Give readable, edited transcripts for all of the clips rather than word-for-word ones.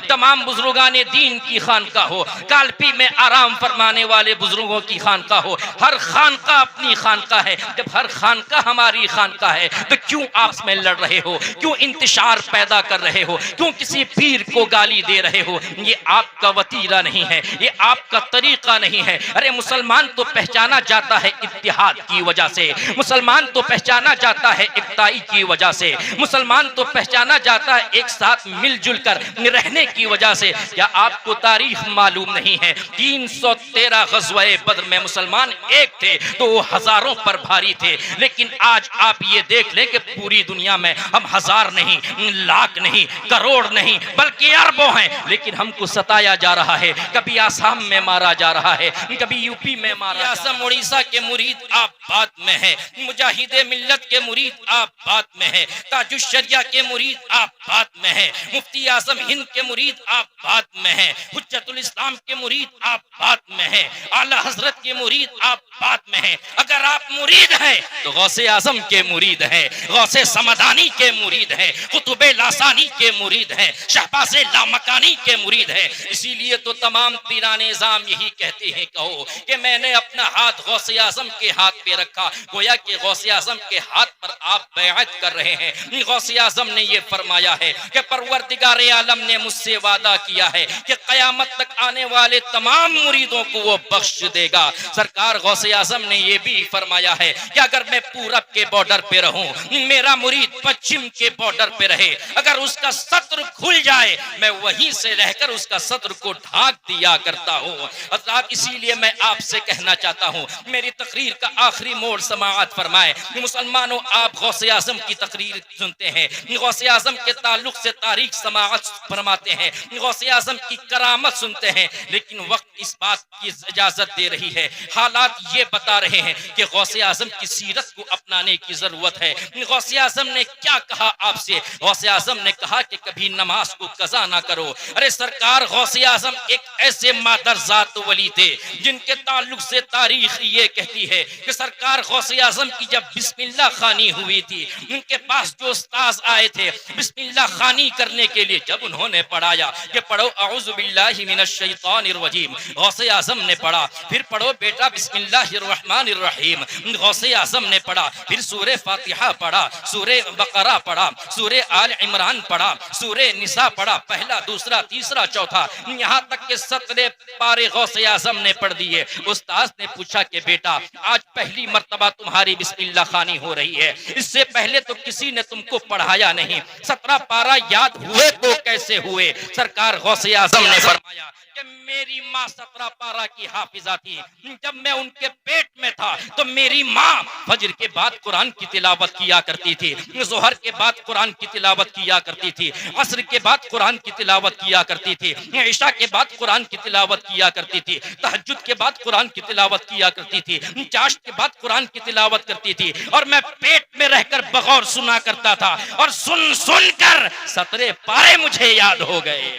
तमाम बुजुर्गान दीन की खानका हो, कालपी में आराम फरमाने वाले बुजुर्गों की खानका हो। हर खानका अपनी खानका है। जब हर खानका हमारी खानका है तो क्यों आपस में लड़ रहे हो, क्यों इंतशार पैदा कर रहे हो, क्यों किसी पीर को गाली दे रहे हो? ये आपका वतीरा नहीं है, ये आपका तरीका नहीं है। अरे मुसलमान तो पहचाना जाता है इत्तिहाद की वजह से, मुसलमान तो पहचाना जाता है इक्ताई की वजह से, मुसलमान तो पहचाना जाता है एक साथ मिलजुल कर रहने की वजह से। क्या आपको तारीख मालूम नहीं है? 313 गज़वे बद्र में मुसलमान एक थे तो वो हजारों पर भारी थे। लेकिन आज आप ये देख लें कि पूरी दुनिया में हम हजार नहीं, लाख नहीं, करोड़ नहीं, बल्कि अरबों हैं, लेकिन हमको सताया जा रहा है। कभी आसाम में मारा जा रहा है, कभी यूपी में मारा। असम उड़ीसा के मुरीद आप बात में है, मुजाहिदे मिल्लत के मुरीद आप बात में है, ताजुश्शरिया के मुरीद आप बात में है, मुफ्ती आजम हिंद के मुरीद आप बात में है, हुज्जतुल इस्लाम के मुरीद आप बात में है, आला हजरत के मुरीद आप बात में है। अगर आप मुरीद हैं तो गौसे आजम के मुरीद हैं, गौसे समदानी के मुरीद हैं, कुतुबे लासानी के मुरीद हैं, शहबाज़े लामकानी के मुरीद हैं। इसीलिए तो तमाम पीराने ज़ाम यही कहते हैं, कहो कि मैंने अपना हाथ गौसे आजम के हाथ पे रखा, गोया कि गौसे आजम के हाथ पर आप बैअत कर रहे हैं। गौसे आजम ने ये फरमाया है कि परवरदिगार आलम ने मुझसे वादा किया है कि क़यामत तक आने वाले तमाम मुरीदों को वो बख्श देगा। सरकार गौसे आजम ने ये भी फरमाया है कि अगर मैं पूरब के बॉर्डर पे रहूं, मेरा मुरीद पश्चिम के बॉर्डर पे रहे, अगर उसका सत्र खुल जाए मैं वहीं से रहकर उसका सत्र को ढांक दिया करता हूं। अर्थात इसीलिए मैं आपसे कहना चाहता हूं, मेरी तकरीर का आखिरी मोड़ समाअत फरमाए। मुसलमानों, आप गौसे आजम की तकरीर सुनते हैं, गौसे आजम के ताल्लुक से तारीख समाअत फरमाते हैं, गौसे आजम की करामत सुनते हैं, लेकिन वक्त इस बात की इजाजत दे रही है, हालात ये बता रहे हैं कि गौसे आजम की सीरत को अपनाने की जरूरत है। गौसे आजम ने क्या कहा आपसे? गौसे आजम ने कहा कि कभी नमाज को कज़ा ना करो। अरे सरकार गौसे आजम एक ऐसे मादरजात वली थे जिनके ताल्लुक से तारीख ये कहती है कि सरकार गौसे आजम की जब बिस्मिल्लाह खानी हुई थी, उनके पास जो उस्ताद आए थे बिस्मिल्लाह खानी करने के लिए, जब उन्होंने पढ़ाया कि पढ़ो अऊज़ु बिल्लाहि मिनश शैतानिर रजीम, गौसे आजम ने पढ़ा, फिर पढ़ो बेटा बिस्मिल्लाहिर रहमानिर रहीम, गौसे आजम ने पढ़ा, फिर सूरे फातिहा पढ़ा, सूरे बकरा पढ़ा, सूरे आल इमरान पढ़ा, सूरे निसा पढ़ा, पहला दूसरा तीसरा चौथा, यहाँ तक के 17 पारे गौसे आजम ने पढ़ दिए। उस्ताद ने पूछा कि बेटा आज पहली मर्तबा तुम्हारी बिस्मिल्लाह खानी हो रही है, इससे पहले तो किसी ने तुमको पढ़ाया नहीं, 17 पारा याद हुए तो कैसे हुए? सरकार गौसे आजम ने फरमाया कि मेरी माँ 17 पारा की हाफिजा थी। जब मैं उनके पेट में था तो मेरी माँ फजर के बाद कुरान की तिलावत किया करती थी, जोहर के बाद कुरान की तिलावत किया करती थी, असर के बाद कुरान की तिलावत किया करती थी, ईशा के बाद कुरान की तिलावत किया करती थी, तहज्जुद के बाद कुरान की तिलावत किया करती थी, चाश्त के बाद कुरान की तिलावत करती थी, और मैं पेट में रहकर बगौर सुना करता था, और सुन सुन कर 17 पारे मुझे याद हो गए।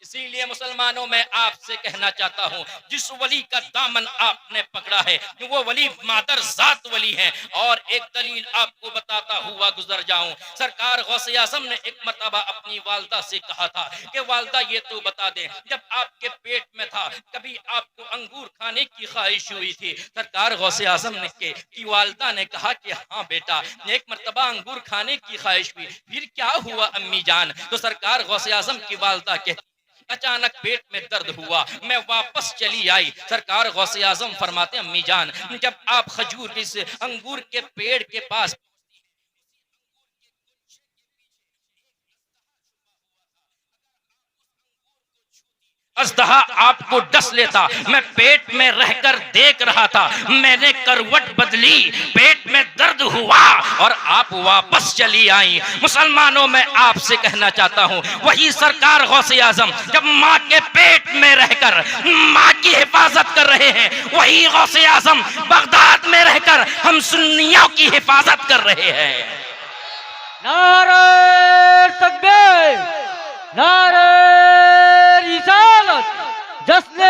इसीलिए मुसलमानों, मैं आपसे कहना चाहता हूँ, जिस वली का दामन आपने पकड़ा है वो वली मादर जात वली है। और एक दलील आपको बताता हुआ गुजर जाऊं, सरकार गौसे आजम ने एक मर्तबा अपनी वालदा से कहा था कि वालदा ये तो बता दें, जब आपके पेट में था कभी आपको अंगूर खाने की ख्वाहिश हुई थी? सरकार गौसे आजम ने की वालदा ने कहा कि हाँ बेटा, एक मर्तबा अंगूर खाने की ख्वाहिश हुई। फिर क्या हुआ अम्मी जान? तो सरकार गौसे आजम की वालदा कहती, अचानक पेट में दर्द हुआ, मैं वापस चली आई। सरकार गौसे आजम फरमाते, अम्मी जान जब आप खजूर के से अंगूर के पेड़ के पास अजदहा आपको डस लेता, मैं पेट में रहकर देख रहा था, मैंने करवट बदली, पेट में दर्द हुआ और आप वापस चली आई। मुसलमानों, मैं आपसे कहना चाहता हूँ, वही सरकार गौसे आजम जब माँ के पेट में रहकर माँ की हिफाजत कर रहे हैं, वही गौसे आजम बगदाद में रहकर हम सुन्नियों की हिफाजत कर रहे हैं। नारे तकबीर, नारे रिसालत, जश्ने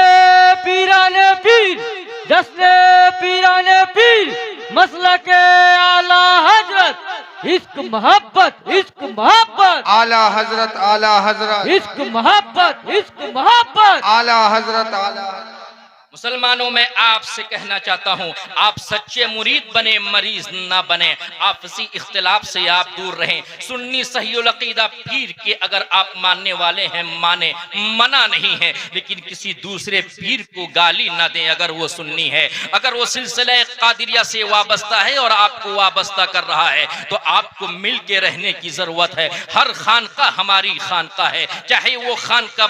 पीराने पीर, जश्ने पीराने पीर, मसलके आला हजरत इश्क मोहब्बत, इश्क मोहब्बत, आला हजरत, आला हजरत, इश्क मोहब्बत, इश्क मोहब्बत। आला हजरत, आला हजरत। मुसलमानों में आपसे कहना चाहता हूं, आप सच्चे मुरीद बने, मरीज ना बने। आपसी इख्तिलाफ से आप दूर रहें। सुन्नी सहीउल अकीदा पीर के अगर आप मानने वाले हैं माने, मना नहीं है, लेकिन किसी दूसरे पीर को गाली ना दें अगर वो सुन्नी है। अगर वो सिलसिला कादिरिया से वाबस्ता है और आपको वाबस्ता कर रहा है तो आपको मिल के रहने की जरूरत है। हर खानका हमारी खानका है, चाहे वो खानका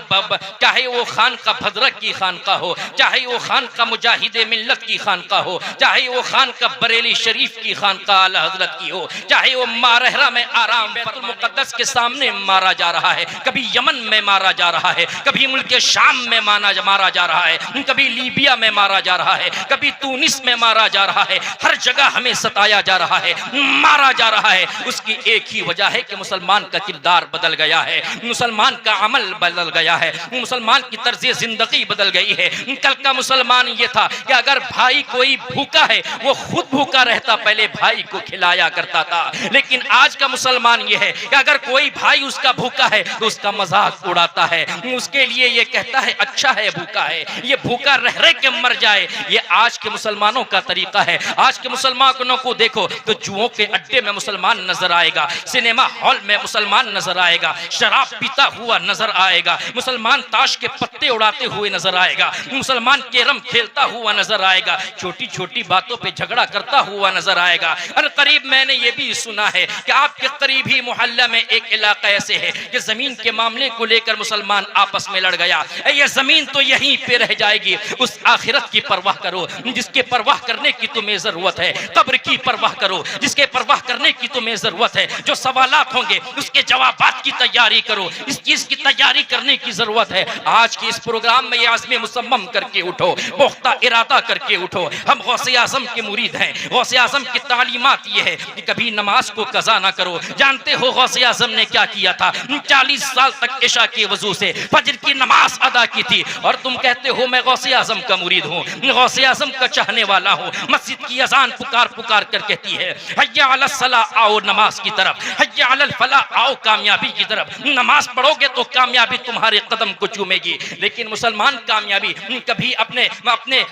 भद्रक की खानका हो, चाहे वो खान का मुजाहिदे मिल्लत की खानका हो, चाहे वो खान का बरेली शरीफ की खानका आला हजरत की हो, चाहे वो मारहरा में आराम बैतुल मुक़द्दस के सामने मारा जा रहा है, कभी यमन में मारा जा रहा है, कभी मुल्क शाम में मारा जा रहा है, कभी लीबिया में मारा जा रहा है, कभी तूनिस में मारा जा रहा है। हर जगह हमें सताया जा रहा है, मारा जा रहा है। उसकी एक ही वजह है कि मुसलमान का किरदार बदल गया है, मुसलमान का अमल बदल गया है, मुसलमान की तर्ज जिंदगी बदल गई है। कल का मुसलमान ये था कि अगर भाई कोई भूखा है वो खुद भूखा रहता, पहले भाई को खिलाया करता था। लेकिन आज का मुसलमान ये है कि अगर कोई भाई उसका भूखा है तो उसका मजाक उड़ाता है, उसके लिए ये कहता है अच्छा है भूखा है, ये भूखा रह रह के मर जाए। ये आज के मुसलमानों का तरीका है। आज के मुसलमानों को देखो तो जुओं के अड्डे में मुसलमान नजर आएगा, सिनेमा हॉल में मुसलमान नजर आएगा, शराब पीता हुआ नजर आएगा, मुसलमान ताश के पत्ते उड़ाते हुए नजर आएगा, मुसलमान कैरम खेलता हुआ नजर आएगा, छोटी छोटी बातों पे झगड़ा करता हुआ नजर आएगा। और करीब मैंने ये भी सुना है कि आपके करीब ही मोहल्ला में एक इलाका ऐसे है कि जमीन के मामले को लेकर मुसलमान आपस में लड़ गया। ये जमीन तो यहीं पे रह जाएगी, उस आखिरत की परवाह करो जिसके परवाह करने की तुम्हें जरूरत है, कब्र की परवाह करो जिसके परवाह करने की तुम्हें जरूरत है, जो सवालात होंगे उसके जवाबात की तैयारी करो, इस चीज की तैयारी करने की जरूरत है। आज के इस प्रोग्राम में ये आज़म मुसम्मम करके उठो, पुख्ता इरादा करके उठो। हम गौसे आज़म के मुरीद हैं, गौसे आज़म की तालीमात ये है कि कभी नमाज को कज़ा ना करो। जानते हो गौसे आज़म ने क्या किया था? 40 साल तक इशा के वजू से फजर की नमाज अदा की थी। और तुम कहते हो मैं गौसे आज़म का मुरीद हूँ, गौसे आज़म का चाहने वाला हूँ। मस्जिद की अजान पुकार पुकार कर कहती है हय्या अलस सलाह, आओ नमाज की तरफ, हय्या अलल फलाह, आओ कामयाबी की तरफ। नमाज पढ़ोगे तो कामयाबी तुम्हारे कदम को चूमेगी। लेकिन मुसलमान कामयाबी कभी अपने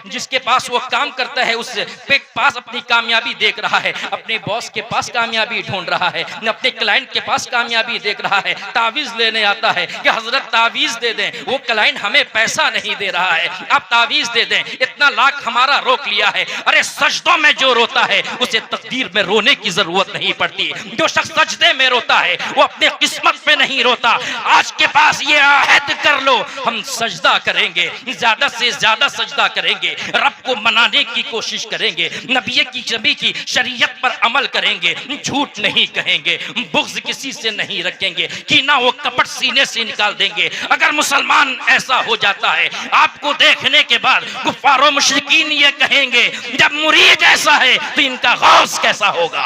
जिसके पास वो काम करता है उस पे पास अपनी कामयाबी देख रहा है, अपने बॉस के पास कामयाबी ढूंढ रहा है, अपने क्लाइंट के पास कामयाबी देख रहा है। तावीज लेने आता है कि हजरत तावीज दे दें, वो क्लाइंट हमें पैसा नहीं दे रहा है, आप तावीज दे दें, इतना लाख हमारा रोक लिया है। अरे सजदों में जो रोता है उसे तकदीर में रोने की जरूरत नहीं पड़ती। जो शख्स सजदे में रोता है वो अपने किस्मत पे नहीं रोता। आज के पास ये आहद कर लो, हम सजदा करेंगे, ज्यादा से ज्यादा सजदा करेंगे, रब को मनाने की कोशिश करेंगे, नबी की शरीयत पर अमल करेंगे, झूठ नहीं कहेंगे, बुग़्ज़ किसी से नहीं रखेंगे, कीना वो कपट सीने से निकाल देंगे। अगर मुसलमान ऐसा हो जाता है, आपको देखने के बाद कुफ्फार मुशरिकीन ये कहेंगे जब मुरीद ऐसा है तो इनका गौस कैसा होगा।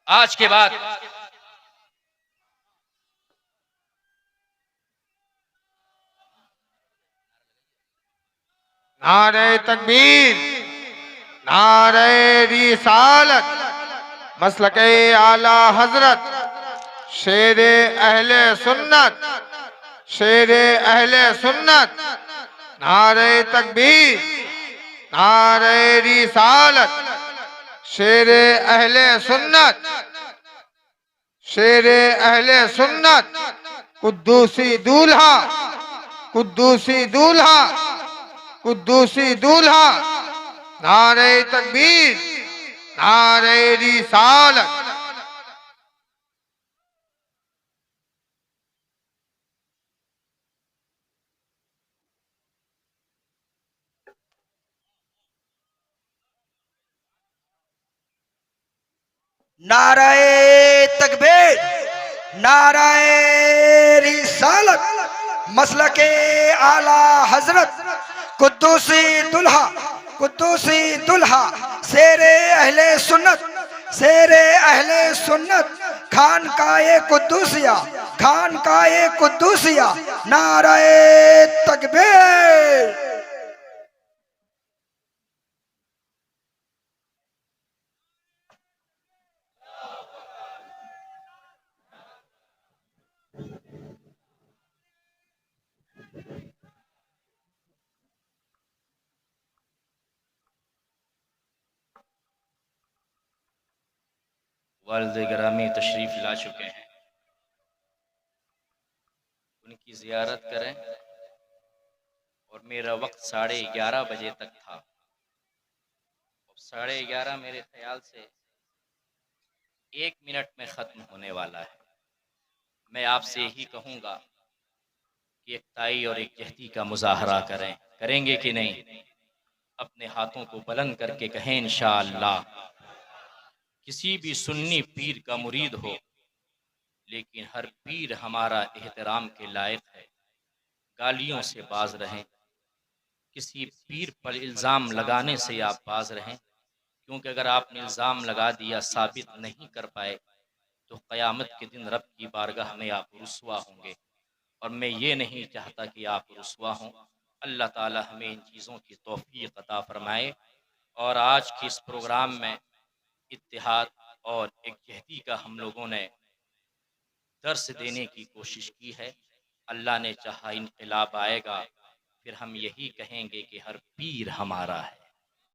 आज के बाद नारे तकबीर, नारे रिसालत, मसलके आला हजरत, शेरे अहले सुन्नत, शेरे अहले सुन्नत। नारे तकबीर, नारे रिसालत, शेरे अहले सुन्नत, शेरे अहले सुन्नत। कुद्दूसी दूल्हा, कुद्दूसी दूल्हा, कुद्दूसी दूल्हा। नारे तकबीर, नारे रिसालत। नाराए तकबीर, नाराए रिसालत, मसलके आला हजरत, कुद्दूसी दुल्हा, कुद्दूसी दुल्हा, शेरे अहले सुन्नत, शेरे अहले सुन्नत। खानकाए कुद्दूसिया, खानकाए कुद्दूसिया। नाराए तकबीर। वालिद गिरामी तशरीफ़ ला चुके हैं, उनकी ज़ियारत करें। और मेरा वक्त 11:30 बजे तक था, अब 11:30 मेरे ख्याल से 1 मिनट में ख़त्म होने वाला है। मैं आपसे यही कहूँगा कि एक ताई और एक जहदी का मुज़ाहरा करें, करेंगे कि नहीं? अपने हाथों को बुलंद करके कहें इंशाअल्लाह। किसी भी सुन्नी पीर का मुरीद हो, लेकिन हर पीर हमारा एहतराम के लायक है। गालियों से बाज रहें, किसी पीर पर इल्ज़ाम लगाने से आप बाज रहें, क्योंकि अगर आपने इल्ज़ाम लगा दिया, साबित नहीं कर पाए, तो क़यामत के दिन रब की बारगाह में आप रुस्वा होंगे। और मैं ये नहीं चाहता कि आप रुस्वा हों। अल्लाह ताला हमें इन चीज़ों की तौफ़ीक़ अता फ़रमाए। और आज के इस प्रोग्राम में इत्तिहाद और एक जहदी का हम लोगों ने दर्स देने की कोशिश की है। अल्लाह ने चाहा इनक़िलाब आएगा, फिर हम यही कहेंगे कि हर पीर हमारा है।